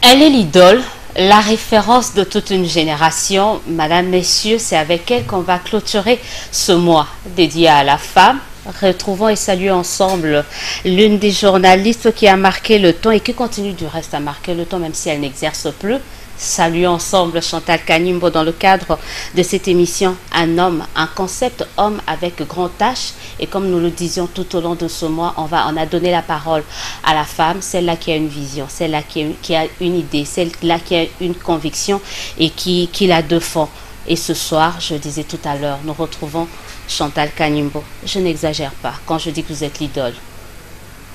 Elle est l'idole, la référence de toute une génération. Madame, messieurs, c'est avec elle qu'on va clôturer ce mois dédié à la femme. Retrouvons et saluons ensemble l'une des journalistes qui a marqué le temps et qui continue du reste à marquer le temps même si elle n'exerce plus. Saluons ensemble Chantal Kanimbo dans le cadre de cette émission Un homme, un concept homme avec grand H. Et comme nous le disions tout au long de ce mois, on a donné la parole à la femme, celle-là qui a une vision, celle-là qui a une idée, celle-là qui a une conviction et qui la défend. Et ce soir, je disais tout à l'heure, nous retrouvons Chantal Kanimbo. Je n'exagère pas quand je dis que vous êtes l'idole,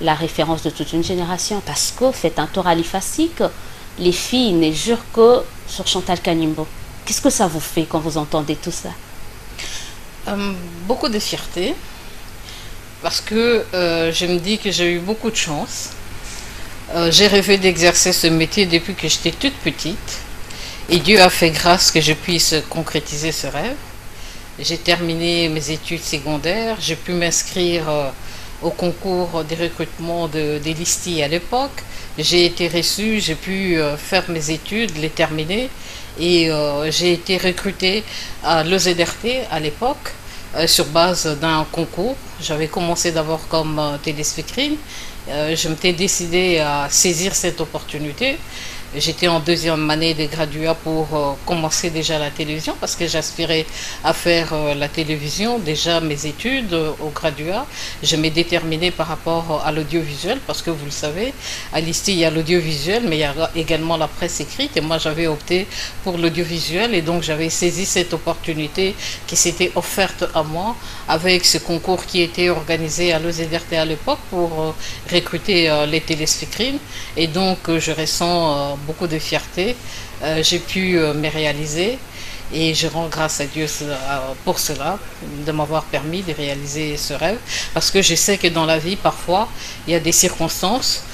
la référence de toute une génération, parce que faites un tour à l'IFASIC, les filles ne jurent que sur Chantal Kanimbo. Qu'est-ce que ça vous fait quand vous entendez tout ça? Beaucoup de fierté, parce que je me dis que j'ai eu beaucoup de chance. J'ai rêvé d'exercer ce métier depuis que j'étais toute petite, et Dieu a fait grâce que je puisse concrétiser ce rêve. J'ai terminé mes études secondaires, j'ai pu m'inscrire au concours des recrutements des listilles à l'époque. J'ai été reçue, j'ai pu faire mes études, les terminer, et j'ai été recrutée à l'OZRT à l'époque sur base d'un concours. J'avais commencé d'abord comme téléspectrine. Je m'étais décidée à saisir cette opportunité. J'étais en deuxième année de graduat pour commencer déjà la télévision parce que j'aspirais à faire la télévision. Déjà mes études au graduat, je m'ai déterminée par rapport à l'audiovisuel parce que vous le savez, à l'ISTI il y a l'audiovisuel mais il y a également la presse écrite et moi j'avais opté pour l'audiovisuel et donc j'avais saisi cette opportunité qui s'était offerte à moi avec ce concours qui était organisé à l'OZRT à l'époque pour recruter les téléspectrines et donc je ressens beaucoup de fierté. J'ai pu me réaliser et je rends grâce à Dieu pour cela, de m'avoir permis de réaliser ce rêve parce que je sais que dans la vie parfois il y a des circonstances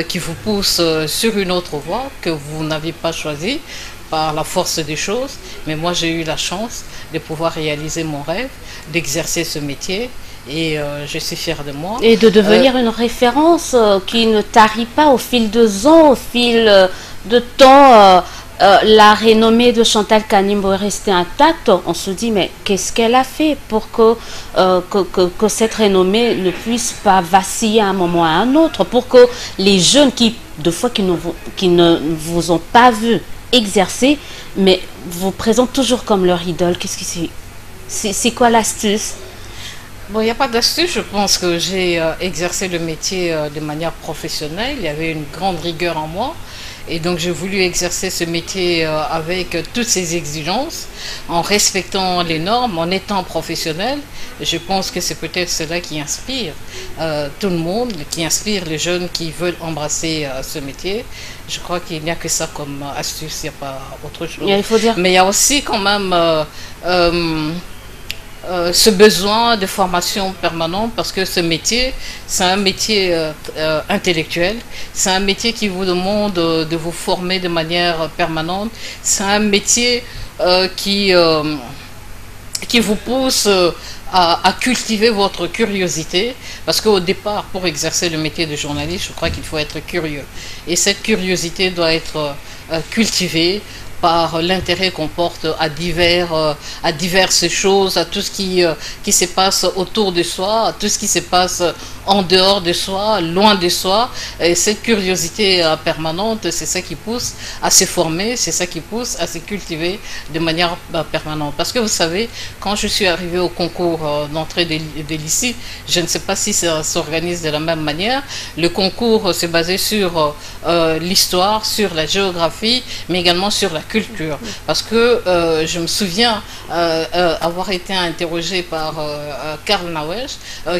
qui vous poussent sur une autre voie que vous n'avez pas choisie par la force des choses, mais moi j'ai eu la chance de pouvoir réaliser mon rêve, d'exercer ce métier et je suis fière de moi. Et de devenir une référence qui ne tarit pas au fil des ans, au fil de temps. La renommée de Chantal Kanimbo est restée intacte. On se dit, mais qu'est-ce qu'elle a fait pour que cette renommée ne puisse pas vaciller à un moment ou à un autre, pour que les jeunes qui ne vous ont pas vu exercer, mais vous présentent toujours comme leur idole. Qu'est-ce que c'est quoi l'astuce? Bon, il n'y a pas d'astuce. Je pense que j'ai exercé le métier de manière professionnelle. Il y avait une grande rigueur en moi. Et donc j'ai voulu exercer ce métier avec toutes ces exigences, en respectant les normes, en étant professionnel. Je pense que c'est peut-être cela qui inspire tout le monde, qui inspire les jeunes qui veulent embrasser ce métier. Je crois qu'il n'y a que ça comme astuce, il n'y a pas autre chose. Il faut dire... Mais il y a aussi quand même... ce besoin de formation permanente parce que ce métier, c'est un métier intellectuel, c'est un métier qui vous demande de vous former de manière permanente, c'est un métier qui vous pousse à cultiver votre curiosité parce qu'au départ, pour exercer le métier de journaliste, je crois qu'il faut être curieux et cette curiosité doit être cultivée par l'intérêt qu'on porte à diverses choses, à tout ce qui se passe autour de soi, à tout ce qui se passe en dehors de soi, loin de soi. Et cette curiosité permanente, c'est ça qui pousse à se former, c'est ça qui pousse à se cultiver de manière permanente. Parce que vous savez, quand je suis arrivée au concours d'entrée de l'ICI, je ne sais pas si ça s'organise de la même manière. Le concours s'est basé sur l'histoire, sur la géographie, mais également sur la culture. Parce que je me souviens avoir été interrogée par Karl Nawesh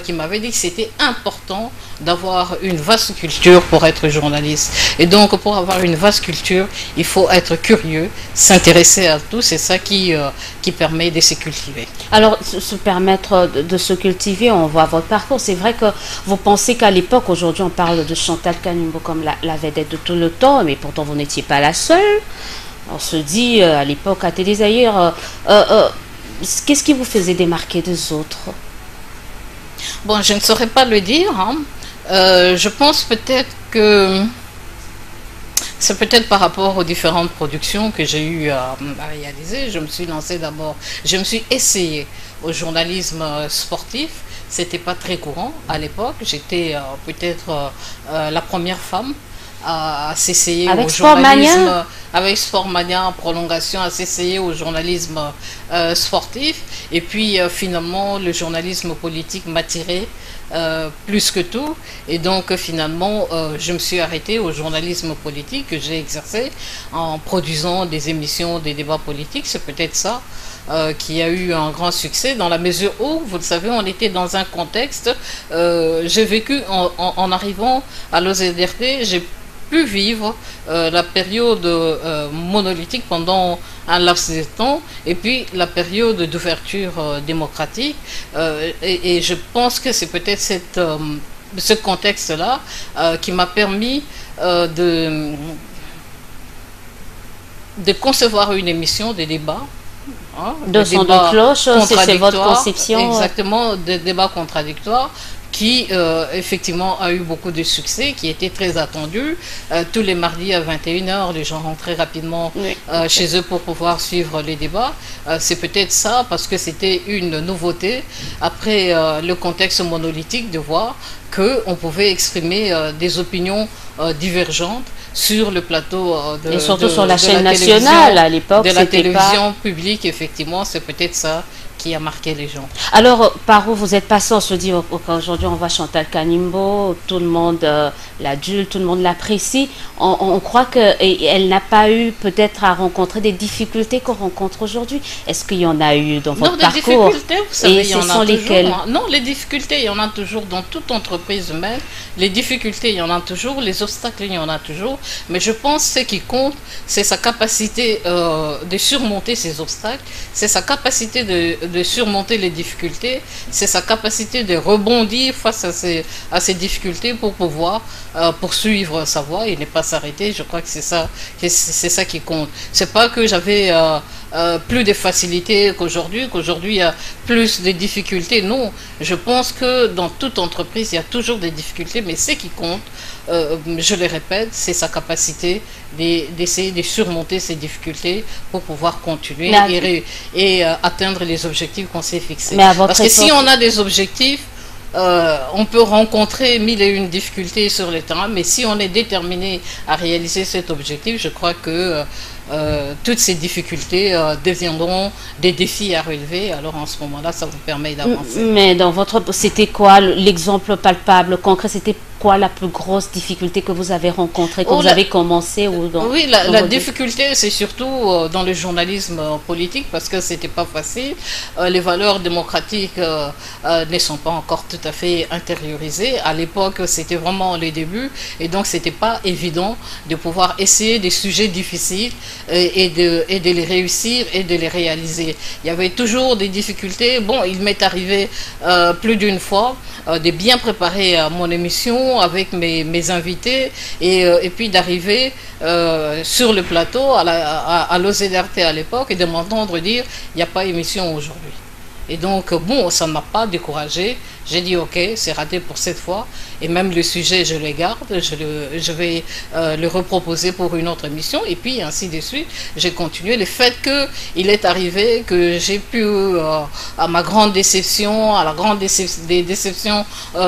qui m'avait dit que c'était important d'avoir une vaste culture pour être journaliste. Et donc pour avoir une vaste culture, il faut être curieux, s'intéresser à tout, c'est ça qui permet de se cultiver. Alors, se permettre de se cultiver, on voit votre parcours. C'est vrai que vous pensez qu'à l'époque, aujourd'hui on parle de Chantal Kanimbo comme la vedette de tout le temps, mais pourtant vous n'étiez pas la seule. On se dit à l'époque à Télé Zaïre, qu'est-ce qui vous faisait démarquer des autres? Bon, je ne saurais pas le dire. Hein. Je pense peut-être que C'est peut-être par rapport aux différentes productions que j'ai eu à réaliser. Je me suis lancée d'abord, je me suis essayée au journalisme sportif. C'était pas très courant à l'époque. J'étais peut-être la première femme à s'essayer au journalisme avec Sportmania en prolongation, à s'essayer au journalisme sportif. Et puis finalement, le journalisme politique m'a tiré plus que tout. Et donc finalement, je me suis arrêtée au journalisme politique que j'ai exercé en produisant des émissions, des débats politiques. C'est peut-être ça qui a eu un grand succès dans la mesure où, vous le savez, on était dans un contexte, j'ai vécu en arrivant à l'OZRT, j'ai pu vivre la période monolithique pendant un laps de temps et puis la période d'ouverture démocratique et je pense que c'est peut-être ce contexte-là qui m'a permis de concevoir une émission de débat. De son de cloche, c'est votre conception. Exactement, des débats contradictoires qui effectivement a eu beaucoup de succès, qui était très attendu. Tous les mardis à 21h, les gens rentraient rapidement chez eux pour pouvoir suivre les débats. C'est peut-être ça, parce que c'était une nouveauté, après le contexte monolithique, de voir qu'on pouvait exprimer des opinions divergentes sur le plateau et surtout sur la chaîne nationale à l'époque. De la télévision publique, effectivement, c'est peut-être ça qui a marqué les gens. Alors, par où vous êtes passé? On se dit qu'aujourd'hui, on voit Chantal Kanimbo, tout le monde l'adulte, tout le monde l'apprécie. On croit qu'elle n'a pas eu peut-être à rencontrer des difficultés qu'on rencontre aujourd'hui. Est-ce qu'il y en a eu dans votre parcours? Des difficultés, vous savez, il y en a toujours. Non, les difficultés, il y en a toujours dans toute entreprise humaine. Les difficultés, il y en a toujours. Les obstacles, il y en a toujours. Mais je pense que ce qui compte, c'est sa capacité de surmonter ces obstacles. C'est sa capacité de surmonter les difficultés, c'est sa capacité de rebondir face à ces difficultés pour pouvoir poursuivre sa voie et ne pas s'arrêter. Je crois que c'est ça qui compte. C'est pas que j'avais plus de facilité qu'aujourd'hui il y a plus de difficultés. Non, je pense que dans toute entreprise, il y a toujours des difficultés, mais ce qui compte, je le répète, c'est sa capacité d'essayer de surmonter ces difficultés pour pouvoir continuer et atteindre les objectifs qu'on s'est fixés. Parce que si on a des objectifs, on peut rencontrer mille et une difficultés sur le terrain, mais si on est déterminé à réaliser cet objectif, je crois que toutes ces difficultés deviendront des défis à relever. Alors en ce moment-là, ça vous permet d'avancer. Mais dans c'était quoi l'exemple palpable, concret? C'était quoi la plus grosse difficulté que vous avez rencontrée quand vous avez commencé Oui, la difficulté, c'est surtout dans le journalisme politique, parce que c'était pas facile. Les valeurs démocratiques ne sont pas encore tout à fait intériorisées. À l'époque, c'était vraiment les débuts, et donc c'était pas évident de pouvoir essayer des sujets difficiles et de les réussir et de les réaliser. Il y avait toujours des difficultés. Bon, il m'est arrivé plus d'une fois de bien préparer mon émission avec mes invités et puis d'arriver sur le plateau à l'OZRT à l'époque et de m'entendre dire il n'y a pas émission aujourd'hui. Et donc, bon, ça ne m'a pas découragé. J'ai dit, ok, c'est raté pour cette fois. Et même le sujet, je le garde. Je vais le reproposer pour une autre émission. Et puis, ainsi de suite, j'ai continué. Le fait qu'il est arrivé que j'ai pu, à ma grande déception, à la grande déception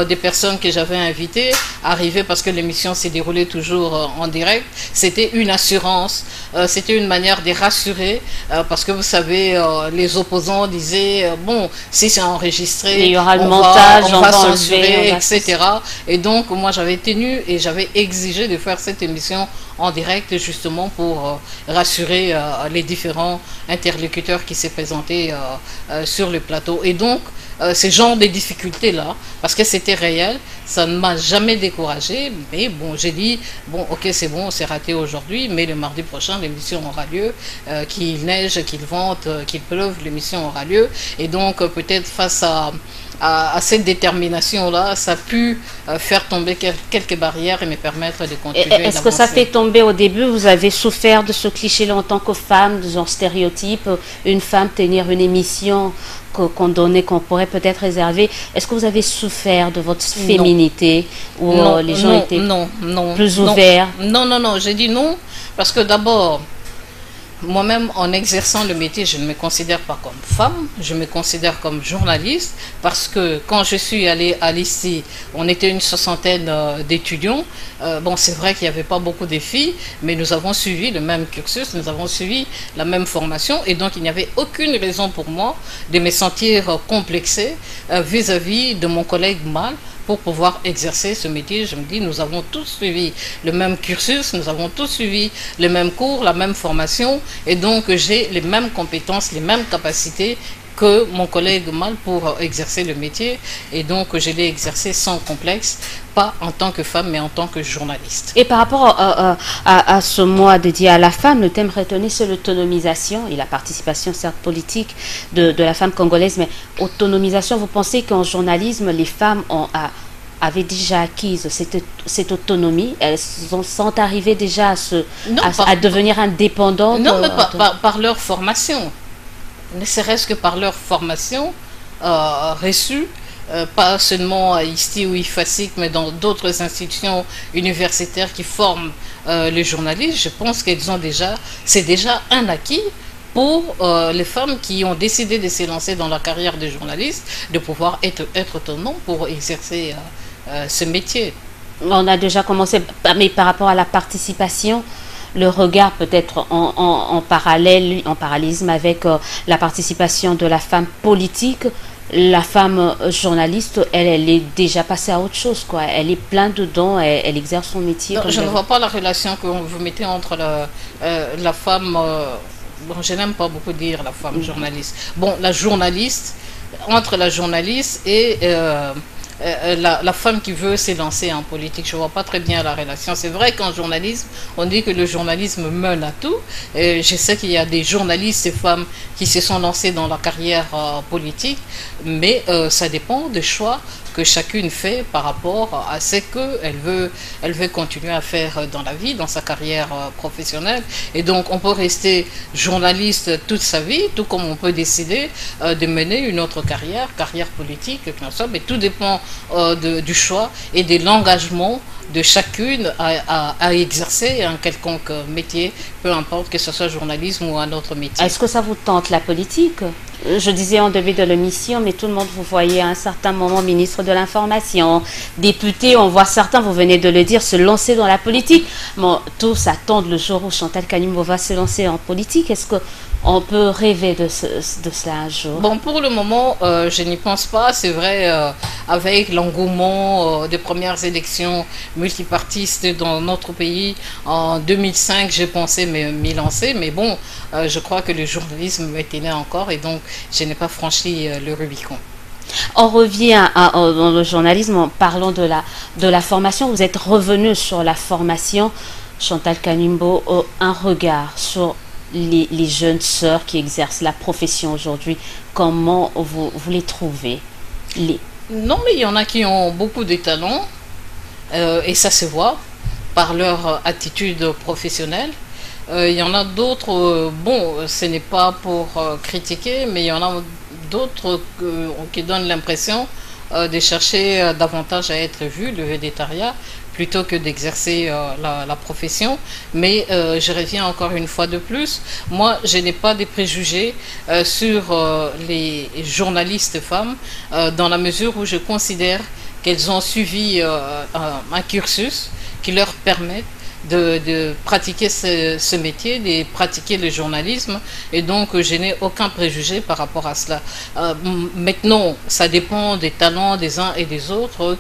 des personnes que j'avais invitées, arriver parce que l'émission s'est déroulée toujours en direct, c'était une assurance. C'était une manière de rassurer. Parce que vous savez, les opposants disaient, bon, si c'est enregistré, il y aura le montage, on va censurer, etc. Et donc, moi, j'avais tenu et j'avais exigé de faire cette émission en direct, justement pour rassurer les différents interlocuteurs qui s'est présentés sur le plateau. Et donc, ce genre de difficultés-là, parce que c'était réel, ça ne m'a jamais découragé. Mais bon, j'ai dit, bon, ok, c'est bon, c'est raté aujourd'hui, mais le mardi prochain, l'émission aura lieu. Qu'il neige, qu'il vente, qu'il pleuve, l'émission aura lieu. Et donc, peut-être face à cette détermination-là, ça a pu faire tomber quelques barrières et me permettre de continuer Est-ce que ça fait tomber au début, vous avez souffert de ce cliché-là en tant que femme, de genre stéréotype, une femme tenir une émission qu'on donnait, qu'on pourrait peut-être réserver. Est-ce que vous avez souffert de votre féminité ou les gens étaient plus ouverts? Non, j'ai dit non parce que d'abord, moi-même, en exerçant le métier, je ne me considère pas comme femme, je me considère comme journaliste parce que quand je suis allée à l'ICI, on était une soixantaine d'étudiants. Bon, c'est vrai qu'il n'y avait pas beaucoup de filles, mais nous avons suivi le même cursus, nous avons suivi la même formation et donc il n'y avait aucune raison pour moi de me sentir complexée vis-à-vis de mon collègue mâle pour pouvoir exercer ce métier. Je me dis, nous avons tous suivi le même cursus, nous avons tous suivi les mêmes cours, la même formation, et donc j'ai les mêmes compétences, les mêmes capacités que mon collègue mâle pour exercer le métier, et donc je l'ai exercé sans complexe, pas en tant que femme, mais en tant que journaliste. Et par rapport à ce mois dédié à la femme, le thème retenu, c'est l'autonomisation et la participation, certes politique, de la femme congolaise, mais autonomisation, vous pensez qu'en journalisme, les femmes avaient déjà acquise cette autonomie, elles sont arrivées déjà à devenir indépendantes? Non, mais par leur formation. Ne serait-ce que par leur formation reçue, pas seulement à ISTI ou IFASIC, mais dans d'autres institutions universitaires qui forment les journalistes. Je pense qu'elles ont c'est déjà un acquis pour les femmes qui ont décidé de se lancer dans la carrière de journaliste, de pouvoir être autonomes pour exercer ce métier. On a déjà commencé, mais par rapport à la participation, le regard peut-être en parallèle, en parallélisme avec la participation de la femme politique, la femme journaliste, elle est déjà passée à autre chose, quoi. Elle est pleine dedans, elle exerce son métier. Non, je ne vois pas la relation que vous mettez entre la femme, bon, je n'aime pas beaucoup dire la femme journaliste. Bon, la journaliste, entre la journaliste et la femme qui veut s'élancer en politique, je ne vois pas très bien la relation. C'est vrai qu'en journalisme, on dit que le journalisme mène à tout. Je sais qu'il y a des journalistes et femmes qui se sont lancés dans la carrière politique, mais ça dépend des choix que chacune fait par rapport à ce qu'elle veut continuer à faire dans la vie, dans sa carrière professionnelle. Et donc, on peut rester journaliste toute sa vie, tout comme on peut décider de mener une autre carrière politique, mais tout dépend du choix et de l'engagement de chacune à exercer un quelconque métier, peu importe que ce soit journalisme ou un autre métier. Est-ce que ça vous tente la politique? Je disais en début de l'émission, mais tout le monde vous voyait à un certain moment ministre de l'Information, député, on voit certains, vous venez de le dire, se lancer dans la politique. Bon, tous attendent le jour où Chantal Kanimbo va se lancer en politique. Est-ce qu'on peut rêver de cela un jour? Bon, pour le moment, je n'y pense pas. C'est vrai, avec l'engouement des premières élections multipartistes dans notre pays, en 2005, j'ai pensé m'y lancer. Mais bon, je crois que le journalisme m'était né encore et donc je n'ai pas franchi le Rubicon. On revient dans le journalisme en parlant de la formation. Vous êtes revenu sur la formation. Chantal Kanimbo, un regard sur les jeunes sœurs qui exercent la profession aujourd'hui. Comment vous les trouvez? Non, mais il y en a qui ont beaucoup de talents et ça se voit par leur attitude professionnelle. Il y en a d'autres, bon, ce n'est pas pour critiquer, mais il y en a d'autres qui donnent l'impression de chercher davantage à être vus, le végétariat, plutôt que d'exercer la profession. Mais je reviens encore une fois de plus, moi je n'ai pas de préjugés sur les journalistes femmes, dans la mesure où je considère qu'elles ont suivi un cursus qui leur permet de pratiquer ce métier, de pratiquer le journalisme, et donc je n'ai aucun préjugé par rapport à cela. Maintenant, ça dépend des talents des uns et des autres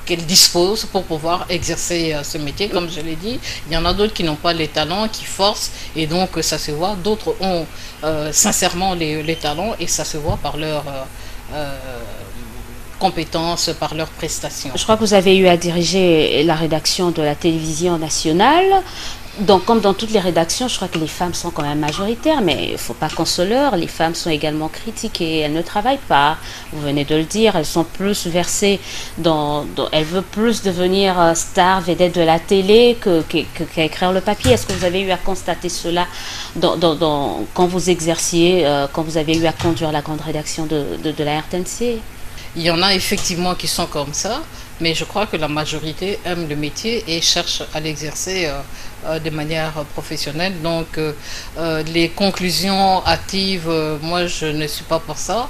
qu'elles disposent pour pouvoir exercer ce métier. Comme je l'ai dit, il y en a d'autres qui n'ont pas les talents, qui forcent, et donc ça se voit. D'autres ont sincèrement les talents, et ça se voit par leur compétences, par leurs prestations. Je crois que vous avez eu à diriger la rédaction de la télévision nationale. Donc, comme dans toutes les rédactions, je crois que les femmes sont quand même majoritaires, mais il ne faut pas qu'on se leurre. Les femmes sont également critiquées. Elles ne travaillent pas. Vous venez de le dire. Elles sont plus versées elles veulent plus devenir star, vedette de la télé qu'à écrire le papier. Est-ce que vous avez eu à constater cela quand vous exerciez, quand vous avez eu à conduire la grande rédaction de la RTNC? Il y en a effectivement qui sont comme ça, mais je crois que la majorité aime le métier et cherche à l'exercer de manière professionnelle. Donc les conclusions hâtives, moi je ne suis pas pour ça.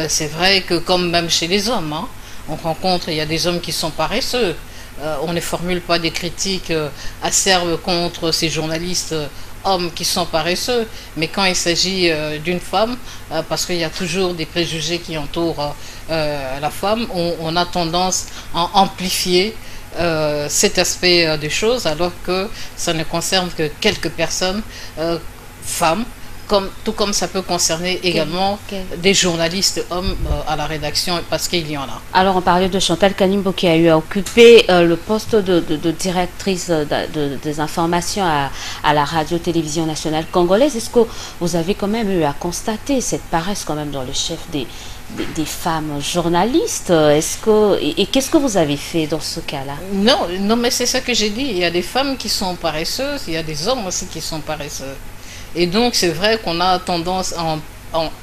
C'est vrai que comme même chez les hommes, hein, on rencontre, il y a des hommes qui sont paresseux. On ne formule pas des critiques acerbes contre ces journalistes hommes qui sont paresseux, mais quand il s'agit d'une femme, parce qu'il y a toujours des préjugés qui entourent la femme, on a tendance à amplifier cet aspect des choses, alors que ça ne concerne que quelques personnes, femmes, tout comme ça peut concerner également des journalistes hommes à la rédaction, parce qu'il y en a. Alors, on parlait de Chantal Kanimbo qui a eu à occuper le poste de directrice des informations à la radio-télévision nationale congolaise. Est-ce que vous avez quand même eu à constater cette paresse quand même dans le chef des femmes journalistes? Et qu'est-ce que vous avez fait dans ce cas-là? Non, mais c'est ça que j'ai dit. Il y a des femmes qui sont paresseuses, il y a des hommes aussi qui sont paresseux. Et donc, c'est vrai qu'on a tendance à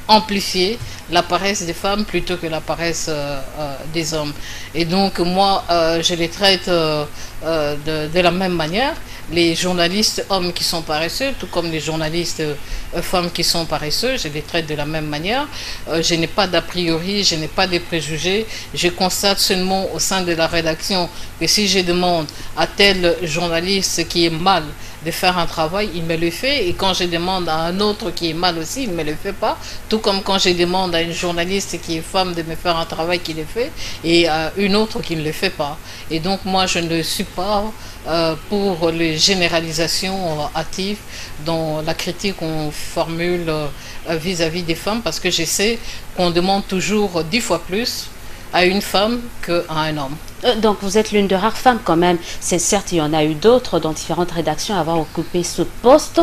amplifier la paresse des femmes plutôt que la paresse des hommes. Et donc, moi, je les traite de la même manière. Les journalistes hommes qui sont paresseux, tout comme les journalistes femmes qui sont paresseux, je les traite de la même manière. Je n'ai pas d'a priori, je n'ai pas de préjugés. Je constate seulement au sein de la rédaction que si je demande à tel journaliste qui est mal de faire un travail, il me le fait, et quand je demande à un autre qui est mal aussi, il ne me le fait pas, tout comme quand je demande à une journaliste qui est femme de me faire un travail qu'il le fait, et à une autre qui ne le fait pas. Et donc moi je ne suis pas pour les généralisations hâtives dans la critique qu'on formule vis-à-vis des femmes, parce que je sais qu'on demande toujours 10 fois plus à une femme qu'à un homme. Donc vous êtes l'une de rares femmes quand même. C'est certes, il y en a eu d'autres dans différentes rédactions à avoir occupé ce poste,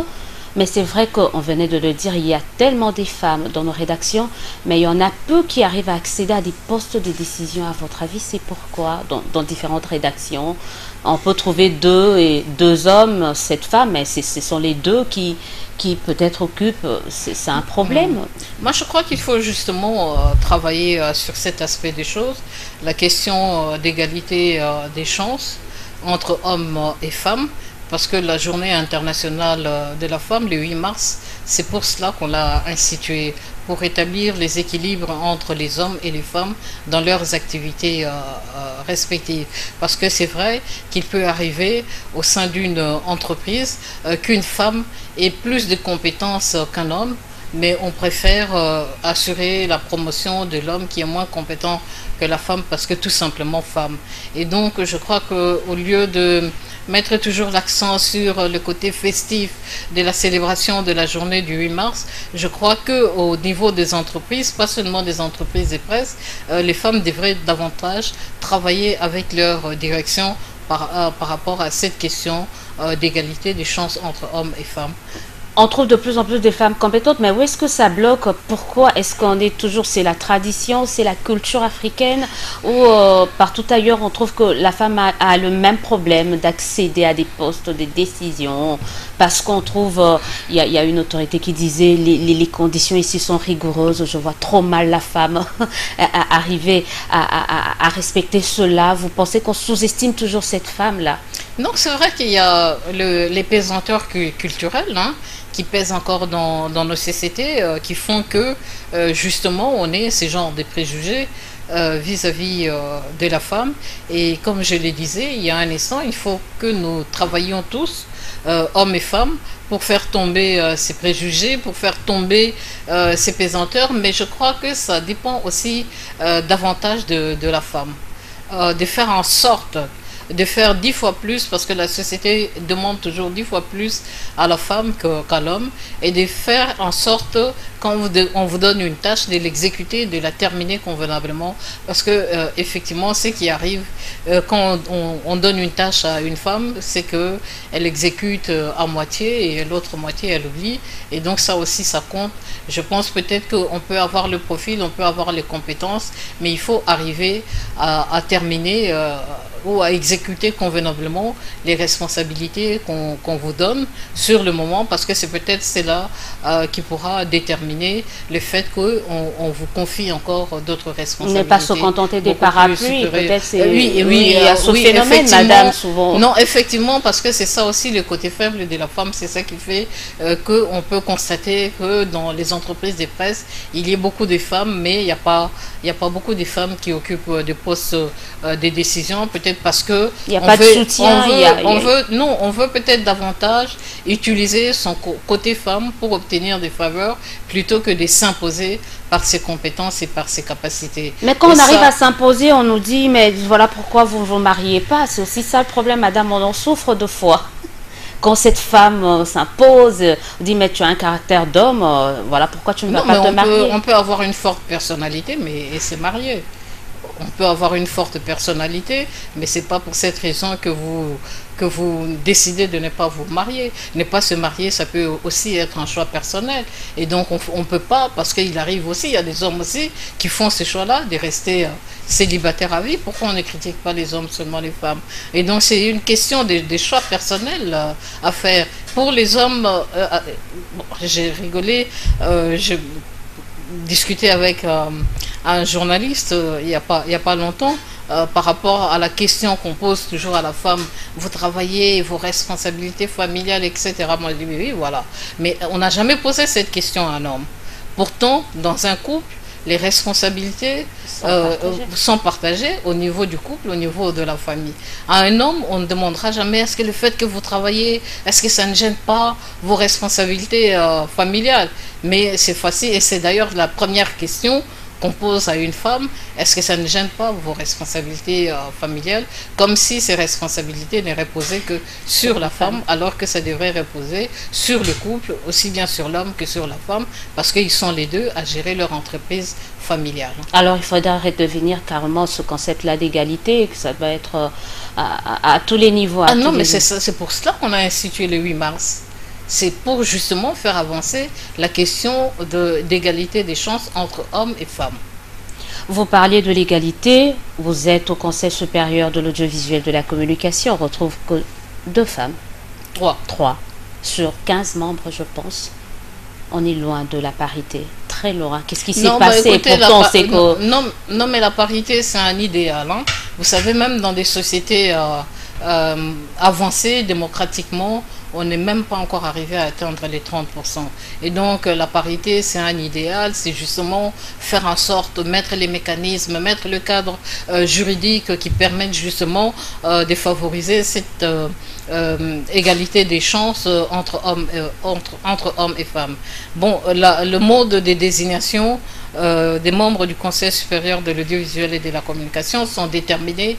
mais c'est vrai qu'on venait de le dire, il y a tellement de femmes dans nos rédactions, mais il y en a peu qui arrivent à accéder à des postes de décision. À votre avis, c'est pourquoi dans différentes rédactions, on peut trouver deux hommes, 7 femmes, mais ce sont les deux qui peut-être occupent, c'est un problème. Moi, je crois qu'il faut justement travailler sur cet aspect des choses, la question d'égalité des chances entre hommes et femmes, parce que la journée internationale de la femme, le 8 mars, c'est pour cela qu'on l'a instituée, pour établir les équilibres entre les hommes et les femmes dans leurs activités respectives. Parce que c'est vrai qu'il peut arriver au sein d'une entreprise qu'une femme ait plus de compétences qu'un homme, mais on préfère assurer la promotion de l'homme qui est moins compétent que la femme, parce que tout simplement femme. Et donc je crois qu'au lieu de mettre toujours l'accent sur le côté festif de la célébration de la journée du 8 mars, je crois qu'au niveau des entreprises, pas seulement des entreprises de presse, les femmes devraient davantage travailler avec leur direction par rapport à cette question d'égalité des chances entre hommes et femmes. On trouve de plus en plus de femmes compétentes, mais où est-ce que ça bloque? Pourquoi est-ce qu'on est toujours, c'est la tradition, c'est la culture africaine, ou partout ailleurs on trouve que la femme a le même problème d'accéder à des postes de décision, parce qu'on trouve, il y a une autorité qui disait les conditions ici sont rigoureuses, je vois trop mal la femme arriver à respecter cela. Vous pensez qu'on sous-estime toujours cette femme-là? Non, c'est vrai qu'il y a les pesanteurs culturelles, hein, qui pèsent encore dans nos sociétés, qui font que justement on ait ces genres de préjugés vis-à-vis de la femme. Et comme je le disais il y a un instant, il faut que nous travaillions tous, hommes et femmes, pour faire tomber ces préjugés, pour faire tomber ces pesanteurs, mais je crois que ça dépend aussi davantage de la femme, de faire en sorte de faire 10 fois plus, parce que la société demande toujours 10 fois plus à la femme qu'à l'homme, et de faire en sorte, quand on vous donne une tâche, de l'exécuter, de la terminer convenablement, parce que effectivement, ce qui arrive quand on donne une tâche à une femme, c'est que elle exécute à moitié et l'autre moitié elle oublie, et donc ça aussi ça compte. Je pense peut-être qu'on peut avoir le profil, on peut avoir les compétences, mais il faut arriver à terminer ou à exécuter convenablement les responsabilités qu'on vous donne sur le moment, parce que c'est peut-être cela qui pourra déterminer le fait qu'on vous confie encore d'autres responsabilités. Ne pas se contenter des parapluies, peut-être c'est oui, il y a ce phénomène, madame, souvent. Non, effectivement, parce que c'est ça aussi le côté faible de la femme, c'est ça qui fait qu'on peut constater que dans les entreprises de presse, il y a beaucoup de femmes, mais il n'y a pas beaucoup de femmes qui occupent des postes de décision, peut-être parce que il n'y a pas de soutien. On veut peut-être davantage utiliser son côté femme pour obtenir des faveurs plutôt que de s'imposer par ses compétences et par ses capacités. Mais quand on arrive à s'imposer, on nous dit, mais voilà pourquoi vous ne vous mariez pas. C'est aussi ça le problème, madame, on en souffre deux fois. Quand cette femme s'impose, on dit, mais tu as un caractère d'homme, voilà pourquoi tu ne vas pas te marier. On peut avoir une forte personnalité, mais se marier. On peut avoir une forte personnalité, mais c'est pas pour cette raison que vous décidez de ne pas vous marier. Ne pas se marier, ça peut aussi être un choix personnel. Et donc, on peut pas, parce qu'il arrive aussi, il y a des hommes aussi qui font ce choix-là, de rester célibataires à vie. Pourquoi on ne critique pas les hommes, seulement les femmes? Et donc, c'est une question des choix personnels à faire. Pour les hommes, j'ai rigolé, j'ai discuté avec un journaliste il n'y a pas longtemps par rapport à la question qu'on pose toujours à la femme: vous travaillez, vos responsabilités familiales, etc. Moi je dis oui, voilà. Mais on n'a jamais posé cette question à un homme. Pourtant, dans un couple, les responsabilités sont partagées au niveau du couple, au niveau de la famille. À un homme, on ne demandera jamais: est-ce que le fait que vous travaillez, est-ce que ça ne gêne pas vos responsabilités familiales? Mais c'est facile, et c'est d'ailleurs la première question qu'on pose à une femme: est-ce que ça ne gêne pas vos responsabilités familiales? Comme si ces responsabilités ne reposaient que sur la femme, alors que ça devrait reposer sur le couple, aussi bien sur l'homme que sur la femme, parce qu'ils sont les deux à gérer leur entreprise familiale. Alors il faudra redevenir carrément ce concept-là d'égalité, que ça doit être à tous les niveaux. Non, mais c'est pour cela qu'on a institué le 8 mars. C'est pour justement faire avancer la question d'égalité des chances entre hommes et femmes. Vous parliez de l'égalité, vous êtes au Conseil supérieur de l'audiovisuel de la communication, on retrouve que 2 femmes. 3 sur 15 membres, je pense. On est loin de la parité, très loin. Qu'est-ce qui s'est passé? Écoutez, non, mais la parité, c'est un idéal. Hein. Vous savez, même dans des sociétés avancées démocratiquement, on n'est même pas encore arrivé à atteindre les 30%. Et donc, la parité, c'est un idéal, c'est justement faire en sorte de mettre les mécanismes, mettre le cadre juridique qui permettent justement de favoriser cette égalité des chances entre hommes et femmes. Bon, le mode de désignation des membres du Conseil supérieur de l'audiovisuel et de la communication sont déterminés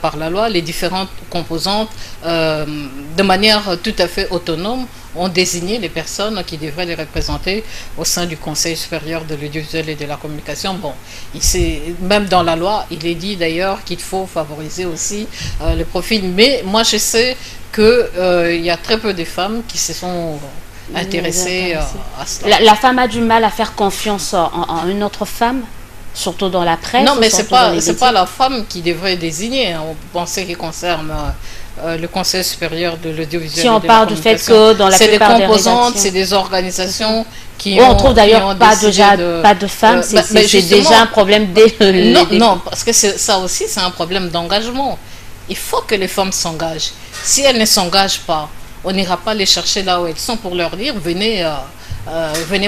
par la loi. Les différentes composantes, de manière tout à fait autonome, ont désigné les personnes qui devraient les représenter au sein du Conseil supérieur de l'audiovisuel et de la communication. Bon, même dans la loi, il est dit d'ailleurs qu'il faut favoriser aussi le profil. Mais moi, je sais qu'il y a très peu de femmes qui se sont intéressées à cela. La femme a du mal à faire confiance en une autre femme, surtout dans la presse. Non, mais c'est pas la femme qui devrait désigner. On pensait qu'il concerne le Conseil supérieur de l'audiovisuel. Si on parle du fait que dans la plupart des composantes, c'est des organisations qui on trouve d'ailleurs pas de femmes, c'est déjà un problème non, parce que ça aussi, c'est un problème d'engagement. Il faut que les femmes s'engagent. Si elles ne s'engagent pas, on n'ira pas les chercher là où elles sont pour leur dire: venez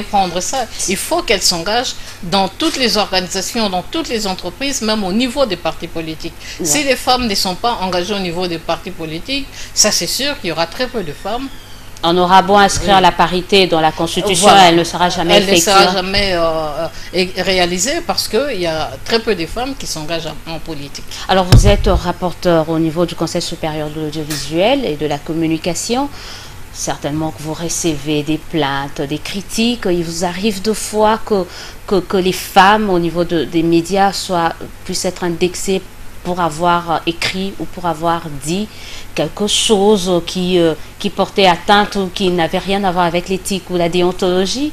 prendre ça. Il faut qu'elles s'engagent dans toutes les organisations, dans toutes les entreprises, même au niveau des partis politiques. Ouais. Si les femmes ne sont pas engagées au niveau des partis politiques, ça c'est sûr qu'il y aura très peu de femmes On aura beau inscrire la parité dans la Constitution, Voilà. elle ne sera jamais Elle ne effectuée. sera jamais réalisée parce qu'il y a très peu de femmes qui s'engagent en politique. Alors vous êtes rapporteur au niveau du Conseil supérieur de l'audiovisuel et de la communication. Certainement que vous recevez des plaintes, des critiques. Il vous arrive de fois que les femmes au niveau des médias puissent être indexées pour avoir écrit ou pour avoir dit quelque chose qui portait atteinte ou qui n'avait rien à voir avec l'éthique ou la déontologie.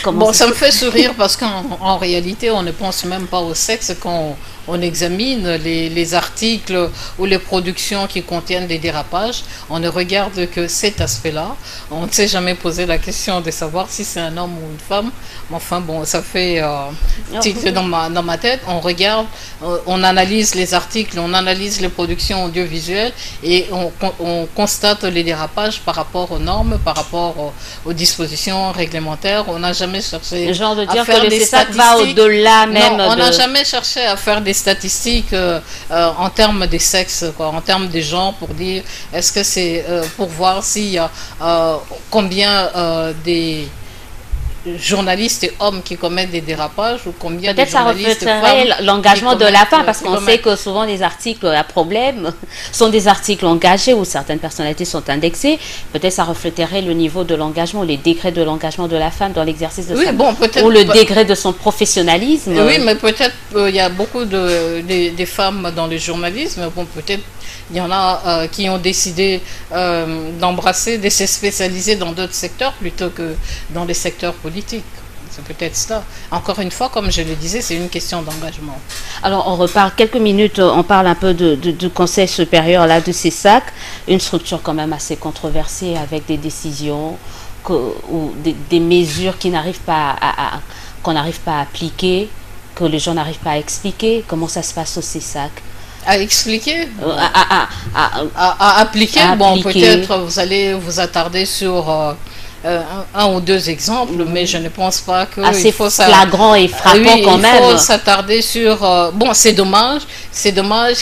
Bon, ça me fait sourire parce qu'en réalité, on ne pense même pas au sexe quand on examine les articles ou les productions qui contiennent des dérapages. On ne regarde que cet aspect-là. On ne s'est jamais posé la question de savoir si c'est un homme ou une femme. Mais enfin, bon, ça fait tilt dans ma tête. On regarde, on analyse les articles, on analyse les productions audiovisuelles et on constate les dérapages par rapport aux normes, par rapport aux dispositions réglementaires. On n'a jamais cherché le genre de dire à faire que le des CESAC statistiques. va au-delà même. Non, on n'a jamais cherché à faire des statistiques en termes de sexe, quoi, en termes de genre, pour dire est-ce que c'est pour voir s'il y a combien des journalistes et hommes qui commettent des dérapages ou combien de Peut-être ça journalistes reflèterait l'engagement de la femme, parce qui qu'on commettent- sait que souvent les articles à problème sont des articles engagés où certaines personnalités sont indexées. Peut-être ça reflèterait le niveau de l'engagement, les degrés de l'engagement de la femme dans l'exercice de Oui, sa bon, peut-être ou le pas- degré de son professionnalisme. Oui, mais peut-être il y a beaucoup des femmes dans le journalisme. Bon, peut-être il y en a qui ont décidé d'embrasser, de se spécialiser dans d'autres secteurs plutôt que dans les secteurs politiques. C'est peut-être ça. Encore une fois, comme je le disais, c'est une question d'engagement. Alors on repart quelques minutes, on parle un peu du Conseil supérieur là de CESAC, une structure quand même assez controversée avec des décisions ou des mesures qui n'arrivent pas qu'on n'arrive pas à appliquer, que les gens n'arrivent pas à expliquer. Comment ça se passe au CESAC? À expliquer, À à appliquer. à Bon, appliquer. peut-être vous allez vous attarder sur un ou deux exemples, mais je ne pense pas que assez il faut ça. flagrant et frappant Oui, quand il même. faut s'attarder sur. Bon, c'est dommage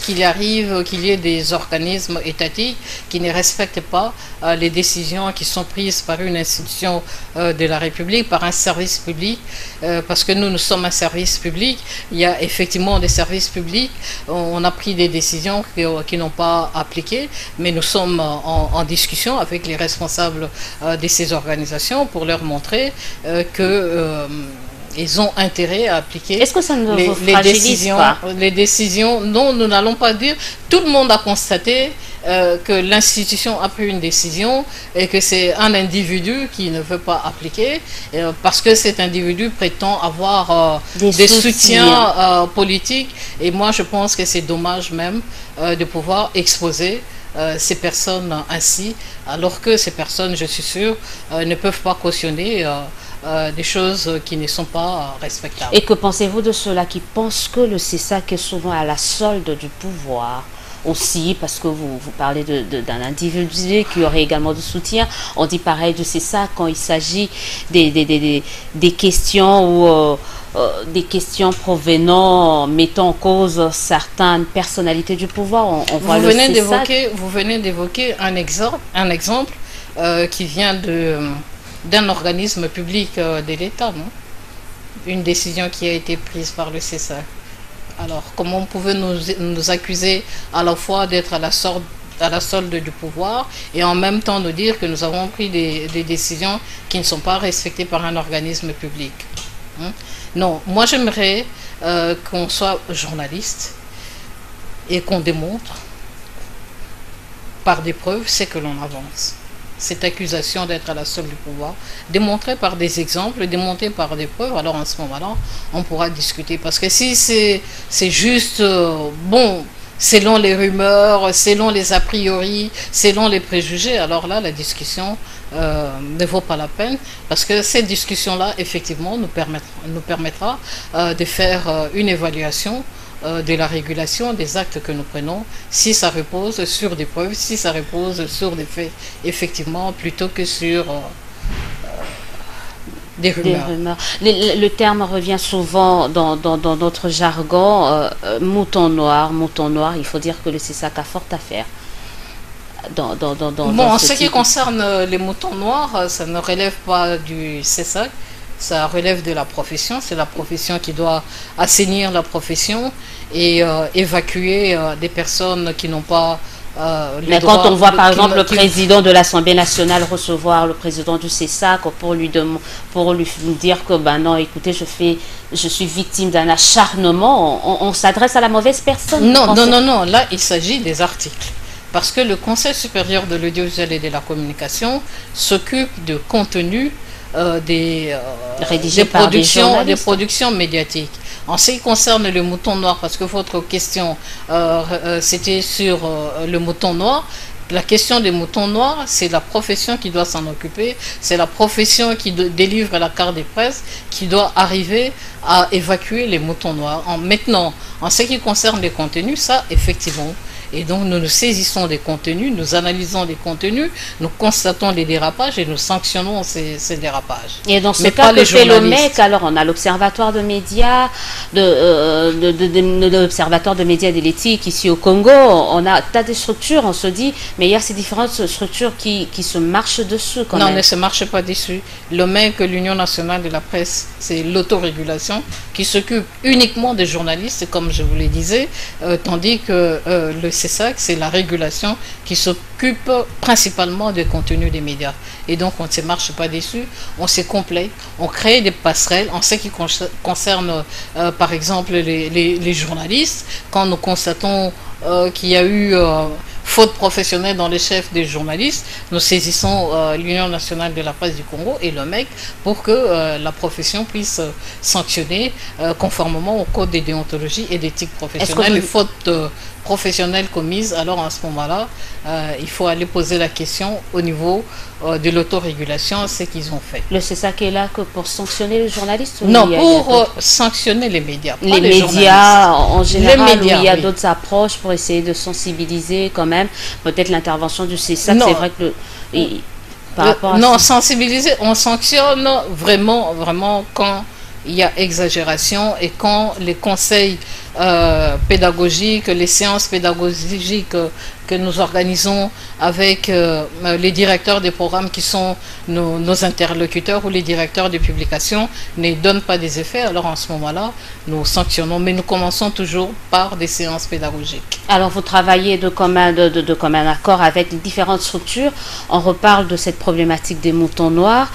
qu'il arrive qu'il y ait des organismes étatiques qui ne respectent pas les décisions qui sont prises par une institution de la République, par un service public, parce que nous sommes un service public. Il y a effectivement des services publics. On a pris des décisions qui n'ont pas appliqué, mais nous sommes en discussion avec les responsables de ces organisations pour leur montrer que ils ont intérêt à appliquer Est-ce que ça ne vous les fragilise décisions. pas? Les décisions, non, nous n'allons pas dire. Tout le monde a constaté que l'institution a pris une décision et que c'est un individu qui ne veut pas appliquer parce que cet individu prétend avoir Des des soutiens. soutiens politiques. Et moi, je pense que c'est dommage même de pouvoir exposer ces personnes ainsi, alors que ces personnes, je suis sûr, ne peuvent pas cautionner des choses qui ne sont pas respectables. Et que pensez-vous de ceux-là qui pensent que le CESAC est souvent à la solde du pouvoir aussi, parce que vous parlez d'un individu qui aurait également de soutien. On dit pareil du CESAC quand il s'agit des questions ou des questions provenant, mettant en cause certaines personnalités du pouvoir. On voit Vous le venez CESAC. d'évoquer un exemple qui vient d'un organisme public de l'État, non? Une décision qui a été prise par le CESAC. Alors, comment pouvez nous accuser à la fois d'être à la solde du pouvoir et en même temps nous dire que nous avons pris des décisions qui ne sont pas respectées par un organisme public? Non, moi j'aimerais qu'on soit journaliste et qu'on démontre par des preuves ce que l'on avance. Cette accusation d'être à la solde du pouvoir, démontrée par des exemples, démontrée par des preuves, alors en ce moment-là, on pourra discuter. Parce que si c'est juste, bon, selon les rumeurs, selon les a priori, selon les préjugés, alors là, la discussion ne vaut pas la peine. Parce que cette discussion-là, effectivement, nous permettra de faire une évaluation de la régulation des actes que nous prenons, si ça repose sur des preuves, si ça repose sur des faits, effectivement, plutôt que sur des rumeurs. Le terme revient souvent dans notre jargon, mouton noir. Mouton noir, il faut dire que le CESAC a fort à faire. Bon, en ce qui type? concerne les moutons noirs, ça ne relève pas du CESAC, ça relève de la profession. C'est la profession qui doit assainir la profession et évacuer des personnes qui n'ont pas Mais quand on voit par exemple le président de l'Assemblée nationale recevoir le président du CESAC pour lui dire que ben non, écoutez, je suis victime d'un acharnement, on s'adresse à la mauvaise personne. Non, non, non, non, là il s'agit des articles. Parce que le Conseil supérieur de l'audiovisuel et de la communication s'occupe de contenu des productions médiatiques. En ce qui concerne le mouton noir, parce que votre question c'était sur le mouton noir, la question des moutons noirs, c'est la profession qui doit s'en occuper, c'est la profession qui délivre la carte des presses qui doit arriver à évacuer les moutons noirs. Maintenant, en ce qui concerne les contenus, ça, effectivement. Et donc, nous nous saisissons des contenus, nous analysons les contenus, nous constatons les dérapages et nous sanctionnons ces dérapages. Et dans ce cas, que fait le MEC, alors on a l'Observatoire de médias, l'Observatoire de médias et de l'éthique ici au Congo, on a tas de structures, on se dit, mais il y a ces différentes structures qui se marchent dessus quand même. Non, ne se marche pas dessus. Le MEC, l'Union nationale de la presse, c'est l'autorégulation qui s'occupe uniquement des journalistes, comme je vous le disais, tandis que le CESAC, c'est la régulation qui s'occupe principalement des contenus des médias. Et donc, on ne se marche pas dessus, on se complète, on crée des passerelles en ce qui concerne, par exemple, les journalistes. Quand nous constatons qu'il y a eu faute professionnelle dans les chefs des journalistes, nous saisissons l'Union nationale de la presse du Congo et le MEC pour que la profession puisse sanctionner conformément au code de déontologie et d'éthique professionnelle les fautes professionnelles commises. Alors à ce moment-là, il faut aller poser la question au niveau de l'autorégulation, ce qu'ils ont fait. Le CESAC est là que pour sanctionner les journalistes? Non, pour sanctionner les médias. Les médias en général, il y a d'autres approches pour essayer de sensibiliser quand même. Peut-être l'intervention du CESAC, c'est vrai que par rapport à non, sensibiliser, on sanctionne vraiment, vraiment quand il y a exagération et quand les conseils pédagogiques, les séances pédagogiques que nous organisons avec les directeurs des programmes qui sont nos interlocuteurs ou les directeurs des publications ne donnent pas des effets, alors en ce moment-là, nous sanctionnons, mais nous commençons toujours par des séances pédagogiques. Alors vous travaillez de commun accord avec les différentes structures, on reparle de cette problématique des moutons noirs,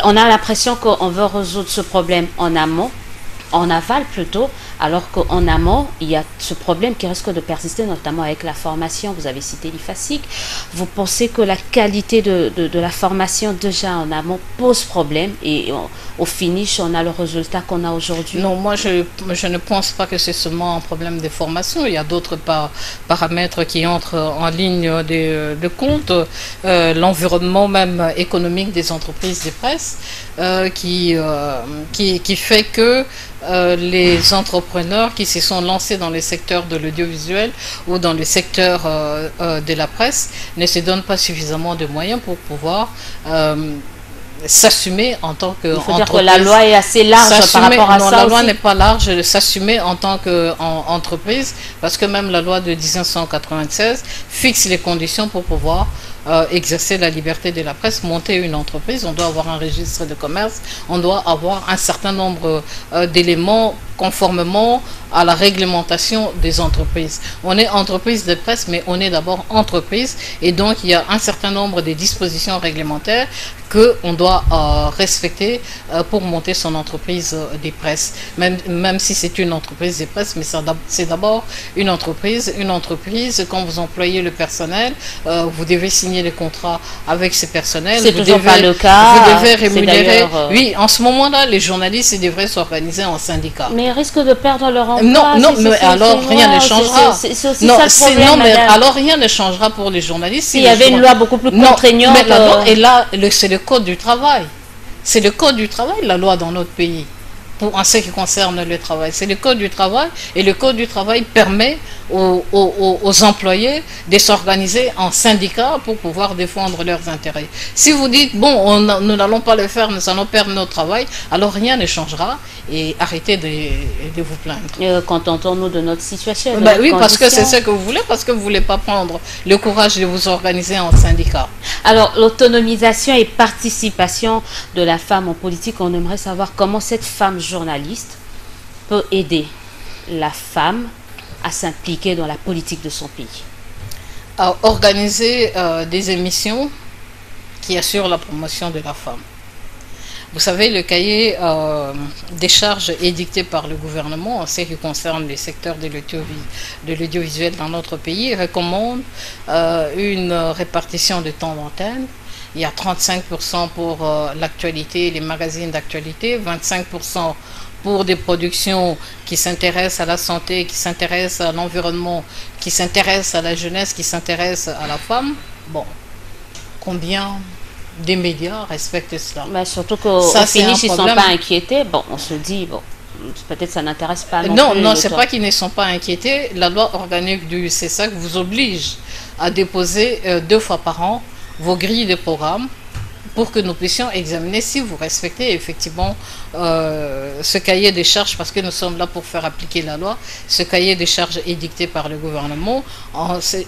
on a l'impression qu'on veut résoudre ce problème en amont, en aval plutôt, alors qu'en amont, il y a ce problème qui risque de persister, notamment avec la formation. Vous avez cité l'IFASIC. Vous pensez que la qualité de la formation déjà en amont pose problème et au finish, on a le résultat qu'on a aujourd'hui? Non, moi je ne pense pas que c'est seulement un problème de formation. Il y a d'autres paramètres qui entrent en ligne de compte. L'environnement même économique des entreprises de presse qui fait que les entrepreneurs qui se sont lancés dans les secteurs de l'audiovisuel ou dans les secteurs de la presse ne se donnent pas suffisamment de moyens pour pouvoir s'assumer en tant que. Il faut dire que la loi est assez large par rapport à ça. Non, la loi n'est pas large, s'assumer en tant qu'entreprise, parce que même la loi de 1996 fixe les conditions pour pouvoir exercer la liberté de la presse, monter une entreprise. On doit avoir un registre de commerce, on doit avoir un certain nombre d'éléments conformément à la réglementation des entreprises. On est entreprise de presse, mais on est d'abord entreprise, et donc il y a un certain nombre de dispositions réglementaires qu'on doit respecter pour monter son entreprise de presse. Même si c'est une entreprise de presse, mais c'est d'abord une entreprise. Une entreprise, quand vous employez le personnel, vous devez signer les contrats avec ces personnels. C'est toujours pas le cas. Vous devez rémunérer. Oui, en ce moment-là, les journalistes devraient s'organiser en syndicat. Mais ils risquent de perdre leur emploi. Non, mais alors rien ne changera. C'est aussi ça le problème. Non, mais alors rien ne changera pour les journalistes. S'il y avait une loi beaucoup plus contraignante. Et là, c'est le code du travail. C'est le code du travail, la loi dans notre pays. en ce qui concerne le travail. C'est le Code du travail, et le Code du travail permet aux employés de s'organiser en syndicats pour pouvoir défendre leurs intérêts. Si vous dites, bon, nous n'allons pas le faire, nous allons perdre notre travail, alors rien ne changera, et arrêtez de vous plaindre. Contentons-nous de notre situation. Ben oui, parce que c'est ce que vous voulez, parce que vous ne voulez pas prendre le courage de vous organiser en syndicat. Alors, l'autonomisation et participation de la femme en politique, on aimerait savoir comment cette femme journaliste peut aider la femme à s'impliquer dans la politique de son pays. À organiser des émissions qui assurent la promotion de la femme. Vous savez, le cahier des charges édicté par le gouvernement en ce qui concerne les secteurs de l'audiovisuel dans notre pays recommande une répartition de temps d'antenne. Il y a 35% pour l'actualité, les magazines d'actualité, 25% pour des productions qui s'intéressent à la santé, qui s'intéressent à l'environnement, qui s'intéressent à la jeunesse, qui s'intéressent à la femme. Bon, combien des médias respectent cela? Mais surtout qu'au finish, ils ne sont pas inquiétés. Bon, on se dit, bon, peut-être ça n'intéresse pas non plus. Non, c'est pas qu'ils ne sont pas inquiétés. La loi organique du CESAC vous oblige à déposer 2 fois par an vos grilles de programme pour que nous puissions examiner si vous respectez effectivement ce cahier des charges, parce que nous sommes là pour faire appliquer la loi. Ce cahier des charges édicté par le gouvernement,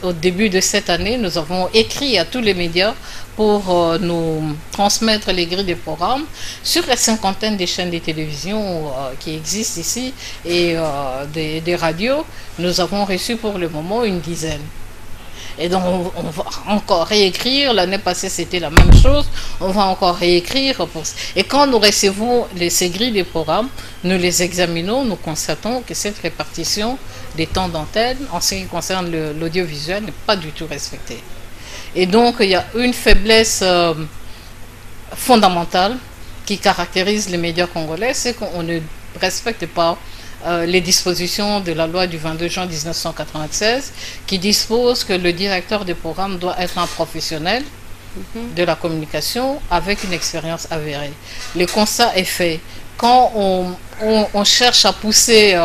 au début de cette année, nous avons écrit à tous les médias pour nous transmettre les grilles des programmes sur la cinquantaine des chaînes de télévision qui existent ici et des radios. Nous avons reçu pour le moment une dizaine. Et donc, on va encore réécrire. L'année passée, c'était la même chose. On va encore réécrire. Et quand nous recevons ces grilles des programmes, nous les examinons, nous constatons que cette répartition des temps d'antenne, en ce qui concerne l'audiovisuel, n'est pas du tout respectée. Et donc, il y a une faiblesse fondamentale qui caractérise les médias congolais, c'est qu'on ne respecte pas les dispositions de la loi du 22 juin 1996 qui dispose que le directeur des programmes doit être un professionnel de la communication avec une expérience avérée. Le constat est fait. Quand on cherche à pousser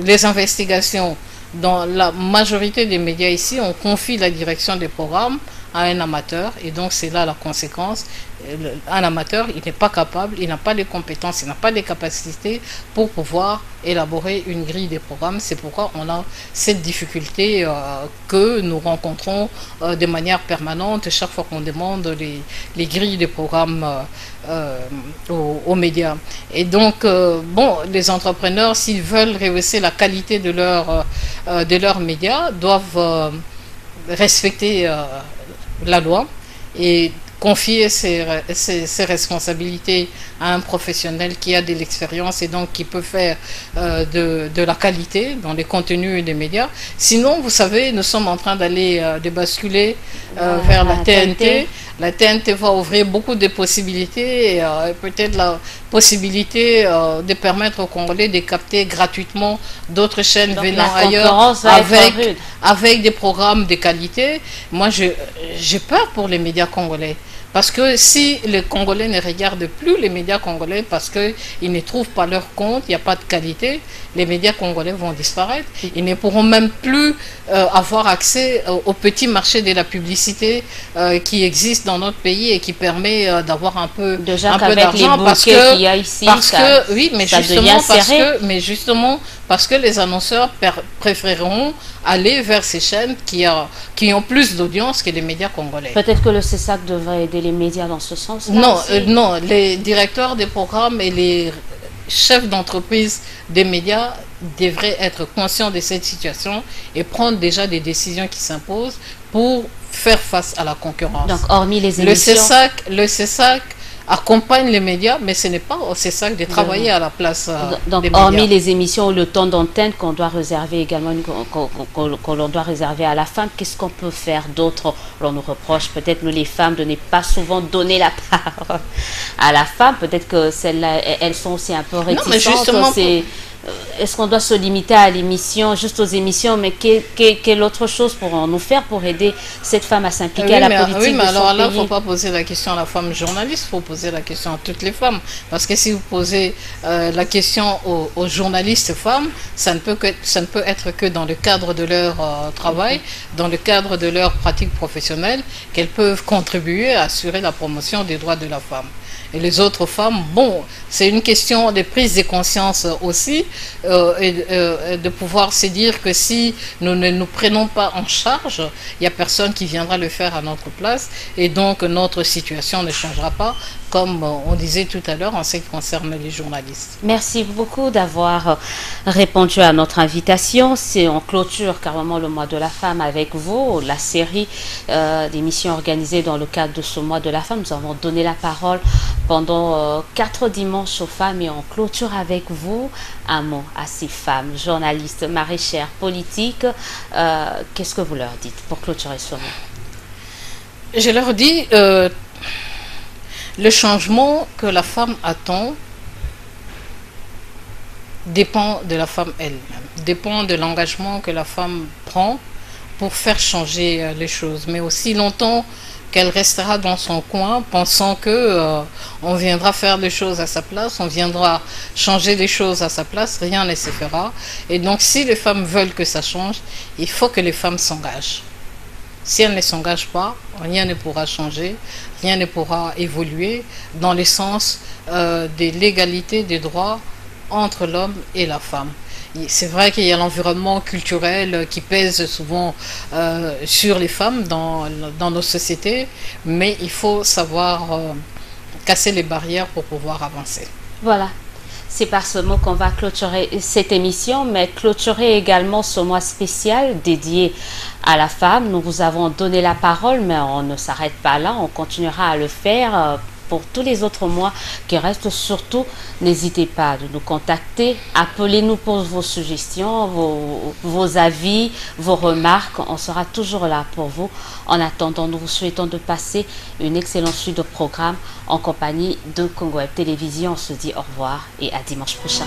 les investigations dans la majorité des médias ici, on confie la direction des programmes à un amateur, et donc c'est là la conséquence. Un amateur, il n'est pas capable, il n'a pas les compétences, il n'a pas les capacités pour pouvoir élaborer une grille des programmes. C'est pourquoi on a cette difficulté que nous rencontrons de manière permanente chaque fois qu'on demande les grilles des programmes aux médias. Et donc, bon, les entrepreneurs, s'ils veulent rehausser la qualité de leurs médias, doivent respecter la loi et confier ses responsabilités à un professionnel qui a de l'expérience et donc qui peut faire de la qualité dans les contenus des médias. Sinon, vous savez, nous sommes en train de basculer vers la TNT. La TNT va ouvrir beaucoup de possibilités, et peut-être la possibilité de permettre aux Congolais de capter gratuitement d'autres chaînes venant ailleurs avec des programmes de qualité. Moi, j'ai peur pour les médias congolais. Parce que si les Congolais ne regardent plus les médias congolais parce qu'ils ne trouvent pas leur compte, il n'y a pas de qualité, les médias congolais vont disparaître. Ils ne pourront même plus avoir accès au petit marché de la publicité qui existe dans notre pays et qui permet d'avoir un peu d'argent. Parce que les annonceurs préféreront aller vers ces chaînes qui ont plus d'audience que les médias congolais. Peut-être que le CESAC devrait aider les médias dans ce sens. Non, les directeurs des programmes et les chefs d'entreprise des médias devraient être conscients de cette situation et prendre déjà des décisions qui s'imposent pour faire face à la concurrence. Donc, hormis les émissions... Le CESAC accompagne les médias, mais ce n'est pas au CESAC de travailler à la place donc, des médias. Hormis les émissions, le temps d'antenne qu'on doit réserver également, qu'on doit réserver à la femme, qu'est-ce qu'on peut faire d'autre? On nous reproche peut-être, nous les femmes, de ne pas souvent donner la parole à la femme. Peut-être que celles-là, elles sont aussi un peu réticentes. est-ce qu'on doit se limiter à l'émission, juste aux émissions, mais quelle autre chose pourrons-nous faire pour aider cette femme à s'impliquer à la politique oui, mais de alors son là, il ne pays? faut pas poser la question à la femme journaliste, il faut poser la question à toutes les femmes. Parce que si vous posez la question aux journalistes femmes, ça ne peut être que dans le cadre de leur travail, dans le cadre de leur pratique professionnelle, qu'elles peuvent contribuer à assurer la promotion des droits de la femme. Et les autres femmes, bon, c'est une question de prise de conscience aussi, et de pouvoir se dire que si nous ne nous prenons pas en charge, il n'y a personne qui viendra le faire à notre place, et donc notre situation ne changera pas, comme on disait tout à l'heure en ce qui concerne les journalistes. Merci beaucoup d'avoir répondu à notre invitation. C'est en clôture carrément le mois de la femme avec vous, la série d'émissions organisées dans le cadre de ce mois de la femme. Nous avons donné la parole pendant 4 dimanches aux femmes et on clôture avec vous un mot à ces femmes, journalistes, maraîchères, politiques. Qu'est-ce que vous leur dites pour clôturer ce mois? Je leur dis le changement que la femme attend dépend de la femme elle-même, dépend de l'engagement que la femme prend pour faire changer les choses. Mais aussi longtemps qu'elle restera dans son coin pensant que on viendra faire les choses à sa place, on viendra changer les choses à sa place, rien ne se fera. Et donc si les femmes veulent que ça change, il faut que les femmes s'engagent. Si elles ne s'engagent pas, rien ne pourra changer, rien ne pourra évoluer dans le sens de l'égalité des droits entre l'homme et la femme. C'est vrai qu'il y a l'environnement culturel qui pèse souvent sur les femmes dans nos sociétés, mais il faut savoir casser les barrières pour pouvoir avancer. Voilà. C'est par ce mot qu'on va clôturer cette émission, mais clôturer également ce mois spécial dédié à la femme. Nous vous avons donné la parole, mais on ne s'arrête pas là. On continuera à le faire pour tous les autres mois qui restent. Surtout, n'hésitez pas de nous contacter. Appelez-nous pour vos suggestions, vos avis, vos remarques. On sera toujours là pour vous. En attendant, nous vous souhaitons de passer une excellente suite de programmes en compagnie de Congo Web Télévision. On se dit au revoir et à dimanche prochain.